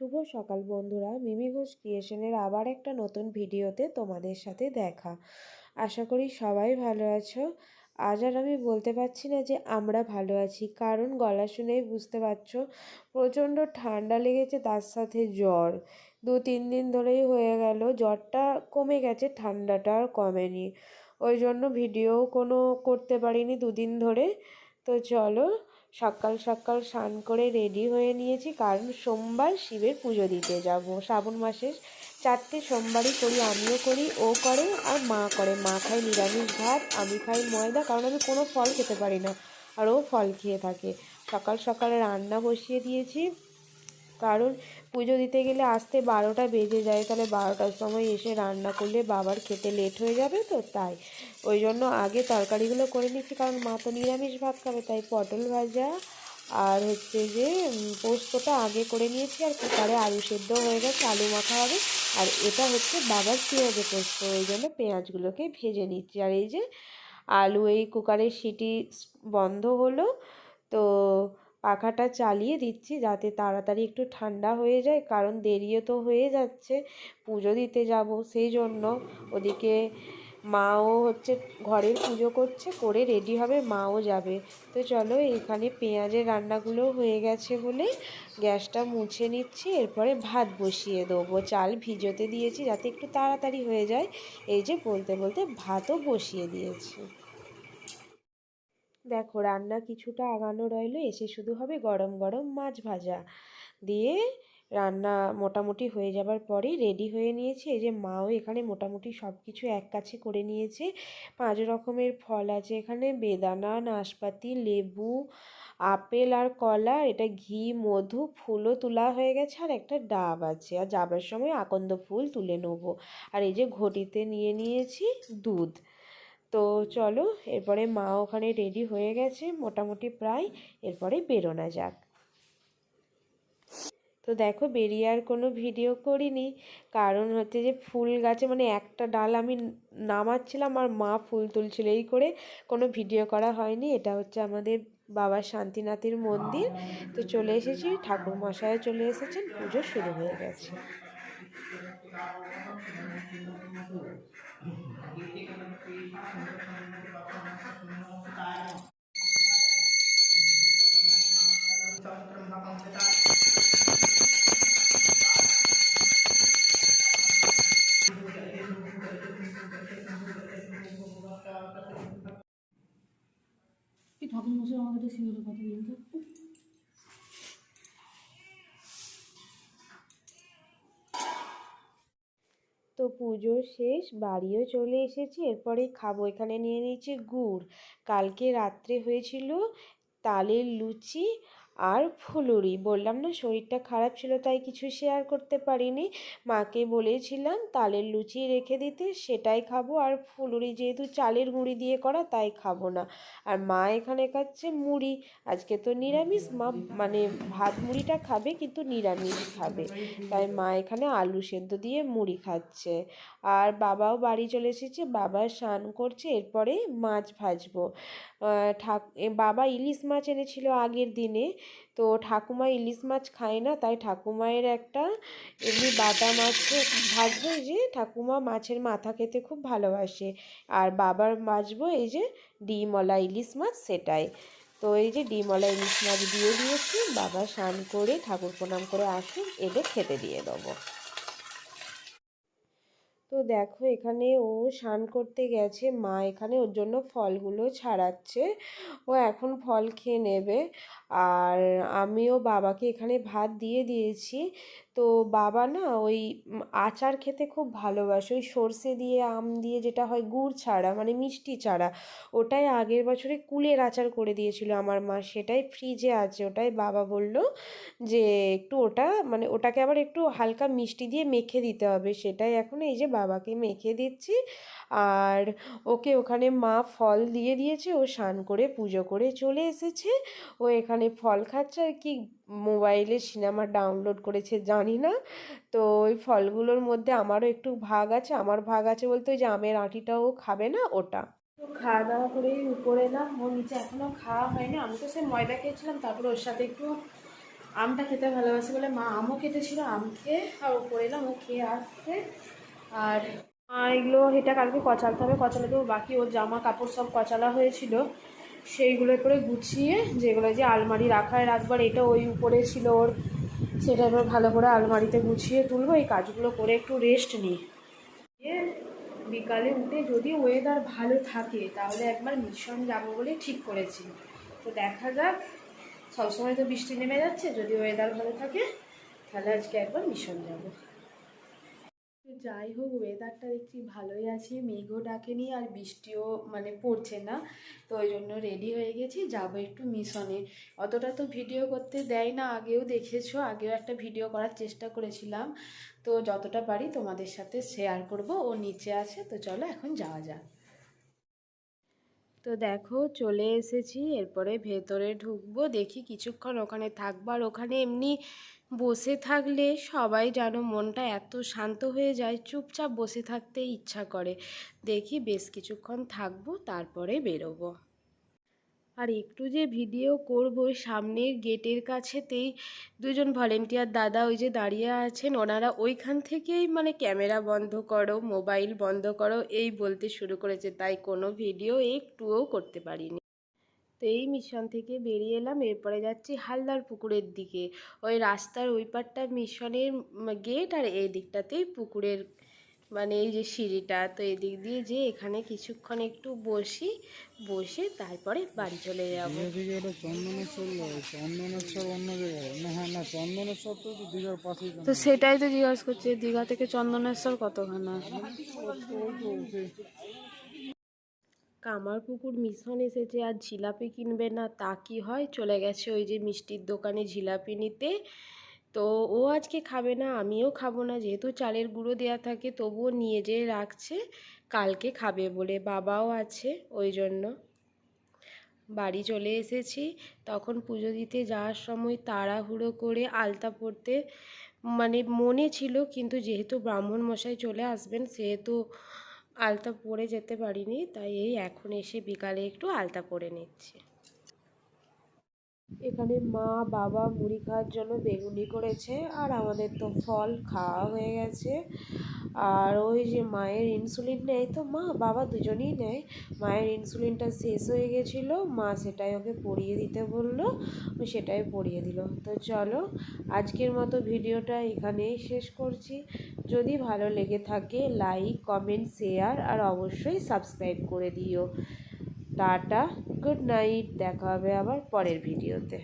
শুভ সকাল বন্ধুরা, মিমি ঘোষ ক্রিয়েশনের আবার একটা নতুন ভিডিওতে তোমাদের সাথে দেখা। আশা করি সবাই ভালো আছো। আজ আর আমি বলতে পারছি না যে আমরা ভালো আছি, কারণ গলা শুনেই বুঝতে পারছো প্রচণ্ড ঠান্ডা লেগেছে, তার সাথে জ্বর 2-3 দিন ধরেই হয়ে গেল। জ্বরটা কমে গেছে, ঠান্ডাটা আর কমেনি। ওই জন্য ভিডিও কোনো করতে পারিনি 2 দিন ধরে। তো চলো, সকাল সকাল স্নান করে রেডি হয়ে নিয়েছি, কারণ সোমবার শিবের পুজো দিতে যাব। শ্রাবণ মাসের 4টে সোমবারই করি, আমিও করি, ও করে আর মা করে। মা খায় নিরামিষ ভাত, আমি খাই ময়দা, কারণ আমি কোনো ফল খেতে পারি না, আর ও ফল খেয়ে থাকে। সকাল সকালে রান্না বসিয়ে দিয়েছি, কারণ পুজো দিতে গেলে আসতে 12টা বেজে যায়, তাহলে 12টার সময় এসে রান্না করলে বাবার খেতে লেট হয়ে যাবে, তো তাই ওই জন্য আগে তরকারিগুলো করে নিচ্ছি, কারণ মা তো নিরামিষ ভাত খাবে। তাই পটল ভাজা আর হচ্ছে যে পোস্তটা আগে করে নিয়েছি, আর কুকারে আলু সেদ্ধ হয়ে গেছে, আলু মাখা হবে। আর এটা হচ্ছে বাবার পেঁয়াজে পোস্ত, ওই জন্য পেঁয়াজগুলোকে ভেজে নিচ্ছি। আর এই যে আলু, এই কুকারের সিটি বন্ধ হলো, তো পাখাটা চালিয়ে দিচ্ছি যাতে তাড়াতাড়ি একটু ঠান্ডা হয়ে যায়, কারণ দেরিও তো হয়ে যাচ্ছে, পুজো দিতে যাব সেই জন্য। ওদিকে মাও হচ্ছে ঘরের পুজো করছে, করে রেডি হবে, মাও যাবে। তো চলো, এখানে পেঁয়াজের রান্নাগুলো হয়ে গেছে বলে গ্যাসটা মুছে নিচ্ছি, এরপরে ভাত বসিয়ে দেবো। চাল ভিজোতে দিয়েছি যাতে একটু তাড়াতাড়ি হয়ে যায়। এই যে বলতে বলতে ভাতও বসিয়ে দিয়েছি। দেখো, রান্না কিছুটা আগানো রইলো, এসে শুধু হবে গরম গরম মাছ ভাজা দিয়ে। রান্না মোটামুটি হয়ে যাবার পরেই রেডি হয়ে নিয়েছি। এই যে মাও এখানে মোটামুটি সব কিছু এক কাছে করে নিয়েছে। 5 রকমের ফল আছে এখানে: বেদানা, নাশপাতি, লেবু, আপেল আর কলা। এটা ঘি, মধু, ফুলও তোলা হয়ে গেছে, আর একটা ডাব আছে। আর যাবার সময় আকন্দ ফুল তুলে নেবো। আর এই যে ঘটিতে নিয়ে নিয়েছি দুধ। তো চলো, এরপরে মা ওখানে রেডি হয়ে গেছে মোটামুটি প্রায়, এরপরে বেরোনো যাক। তো দেখো, বেরিয়ে আর কোনো ভিডিও করিনি, কারণ হচ্ছে যে ফুল গাছে মানে একটা ডাল আমি নামাচ্ছিলাম আর মা ফুল তুলছিল, এই করে কোনো ভিডিও করা হয়নি। এটা হচ্ছে আমাদের বাবা শান্তিনাথের মন্দির। তো চলে এসেছি, ঠাকুর মশাইও চলে এসেছেন, পুজো শুরু হয়ে গেছে। ঠাকুর মশাই আমাদের সিঙ্গুরের কথা বলতে। তো পুজো শেষ, বাড়িও চলে এসেছি, এরপরে খাবো। এখানে নিয়ে নিয়েছি গুড়, কালকে রাত্রে হয়েছিল তালের লুচি আর ফুলুরি। বললাম না শরীরটা খারাপ ছিল, তাই কিছু শেয়ার করতে পারিনি। মাকে বলেছিলাম তালের লুচি রেখে দিতে, সেটাই খাবো। আর ফুলুরি যেহেতু চালের গুঁড়ি দিয়ে করা, তাই খাবো না। আর মা এখানে খাচ্ছে মুড়ি, আজকে তো নিরামিষ। মা মানে ভাত মুড়িটা খাবে, কিন্তু নিরামিষ খাবে, তাই মা এখানে আলু সেদ্ধ দিয়ে মুড়ি খাচ্ছে। আর বাবাও বাড়ি চলে এসেছে, বাবা স্নান করছে, এরপরে মাছ ভাজবো। বাবা ইলিশ মাছ এনেছিল আগের দিনে, তো ঠাকুমা ইলিশ মাছ খায় না, তাই ঠাকুমায়ের একটা এমনি বাটা মাছ ভাজবো। এই যে ঠাকুমা মাছের মাথা খেতে খুব ভালোবাসে। আর বাবার ভাজবো এই যে ডিমওয়ালা ইলিশ মাছ, সেটাই। তো এই যে ডিমওয়ালা ইলিশ মাছ দিয়ে দিয়েছি, বাবা স্নান করে ঠাকুর প্রণাম করে আসুন, এলে খেতে দিয়ে দেবো। তো দেখো, এখানে ও স্নান করতে গেছে, মা এখানে ওর জন্য ফলগুলো ছাড়াচ্ছে, ও এখন ফল খেয়ে নেবে। আর আমিও বাবাকে এখানে ভাত দিয়ে দিয়েছি। তো বাবা না ওই আচার খেতে খুব ভালোবাসে, ওই সর্ষে দিয়ে আম দিয়ে যেটা হয়, গুড় ছাড়া মানে মিষ্টি ছাড়া। ওটাই আগের বছরে কুলের আচার করে দিয়েছিল আমার মা, সেটাই ফ্রিজে আছে। ওটাই বাবা বলল যে একটু ওটা মানে ওটাকে আবার একটু হালকা মিষ্টি দিয়ে মেখে দিতে হবে, সেটাই এখন এই যে বাবাকে মেখে দিচ্ছি। আর ওকে ওখানে মা ফল দিয়ে দিয়েছে, ও স্নান করে পুজো করে চলে এসেছে। ও এখানে ফল খাচ্ছে, আর কি মোবাইলে সিনেমা ডাউনলোড করেছে জানি না। তো ওই ফলগুলোর মধ্যে আমারও একটু ভাগ আছে, আমার ভাগ আছে বলতে ওই যে আমের আঁটিটাও খাবে না, ওটা। তো খাওয়া দাওয়া করেই উপরে এলাম, ওর নিচে এখনও খাওয়া হয়নি। আমি তো সে ময়দা খেয়েছিলাম, তারপরে ওর সাথে একটু আমটা খেতে ভালোবাসে বলে মা আমও কেটেছিল, আম খেয়ে আর উপরে এলাম, ও খেয়ে আসছে। আর এগুলো এটা কালকে কচালতে হবে, কচালে তো বাকি ওর জামা কাপড় সব কচালা হয়েছিল, সেইগুলো করে গুছিয়ে যেগুলো যে আলমারি রাখায় রাখবার, এটা ওই উপরে ছিল ওর, সেটা এবার ভালো করে আলমারিতে গুছিয়ে তুলবো। এই কাজগুলো করে একটু রেস্ট নিই। বিকালে উঠে যদি ওয়েদার ভালো থাকে তাহলে একবার মিশন যাবো বলে ঠিক করেছি। তো দেখা যাক, সবসময় তো বৃষ্টি নেমে যাচ্ছে, যদি ওয়েদার ভালো থাকে তাহলে আজকে একবার মিশন যাব। যাই হোক, ওয়েদারটা দেখছি ভালোই আছে, মেঘও ডাকেনি আর বৃষ্টিও মানে পড়ছে না, তো ওই জন্য রেডি হয়ে গেছি, যাবো একটু মিশনে। অতটা তো ভিডিও করতে দেয় না, আগেও দেখেছো, আগেও একটা ভিডিও করার চেষ্টা করেছিলাম, তো যতটা পারি তোমাদের সাথে শেয়ার করব। ও নিচে আছে, তো চলো এখন যাওয়া যাক। তো দেখো চলে এসেছি, এরপরে ভেতরে ঢুকবো, দেখি কিছুক্ষণ ওখানে থাকবো। আর ওখানে এমনি বসে থাকলে সবাই জানো মনটা এত শান্ত হয়ে যায়, চুপচাপ বসে থাকতে ইচ্ছা করে। দেখি বেশ কিছুক্ষণ থাকবো, তারপরে বেরোবো। আর একটু যে ভিডিও করব, সামনের গেটের কাছেতেই দুজন ভলেন্টিয়ার দাদা ওই যে দাঁড়িয়ে আছেন, ওনারা ওইখান থেকেই মানে ক্যামেরা বন্ধ করো, মোবাইল বন্ধ করো এই বলতে শুরু করেছে, তাই কোনো ভিডিও একটুও করতে পারিনি। তো এই মিশন থেকে বেরিয়ে এলাম, এরপরে যাচ্ছি হালদার পুকুরের দিকে। ওই রাস্তার ওই পারটা মিশনের গেট, আর এই দিকটাতেই পুকুরের মানে এই যে সিঁড়িটা, তো এদিক দিয়ে যে এখানে কিছুক্ষণ একটু বসি, বসে তারপরে বাড়ি চলে যাব। দিকে এটা চন্দনেশ্বর চন্দনেশ্বর অন্য জায়গায় না, হ্যাঁ না, চন্দনেশ্বর তো দীঘার পাশেই। তো সেটাই তো জিজ্ঞাসা করছি, দীঘা থেকে চন্দনেশ্বর কতখানা? কামারপুকুর মিশন এসেছে আর জিলাপি কিনবে না তা কি হয়, চলে গেছে ওই যে মিষ্টির দোকানে জিলাপি নিতে। তো ও আজকে খাবে না, আমিও খাবো না, যেহেতু চালের গুঁড়ো দেওয়া থাকে তবুও নিয়ে যেয়ে রাখছে কালকে খাবে বলে, বাবাও আছে ওই জন্য। বাড়ি চলে এসেছি, তখন পুজো দিতে যাওয়ার সময় তাড়াহুড়ো করে আলতা পরতে মানে মনে ছিল, কিন্তু যেহেতু ব্রাহ্মণ মশাই চলে আসবেন সেহেতু আলতা পরে যেতে পারিনি, তাই এই এখন এসে বিকালে একটু আলতা পরে নিচ্ছি। এখানে মা বাবা মুড়ি খাওয়ার জন্য বেগুনি করেছে, আর আমাদের তো ফল খাওয়া হয়ে গেছে। আর ওই যে মায়ের ইনসুলিন নেয়, তো মা বাবা দুজনেই নেয়, মায়ের ইনসুলিনটা শেষ হয়ে গেছিলো, মা সেটাই ওকে পরিয়ে দিতে বললো, সেটাই পরিয়ে দিল। তো চলো আজকের মতো ভিডিওটা এখানেই শেষ করছি। যদি ভালো লেগে থাকে লাইক কমেন্ট শেয়ার আর অবশ্যই সাবস্ক্রাইব করে দিও। টাটা, গুড নাইট, দেখা হবে আবার পরের ভিডিওতে।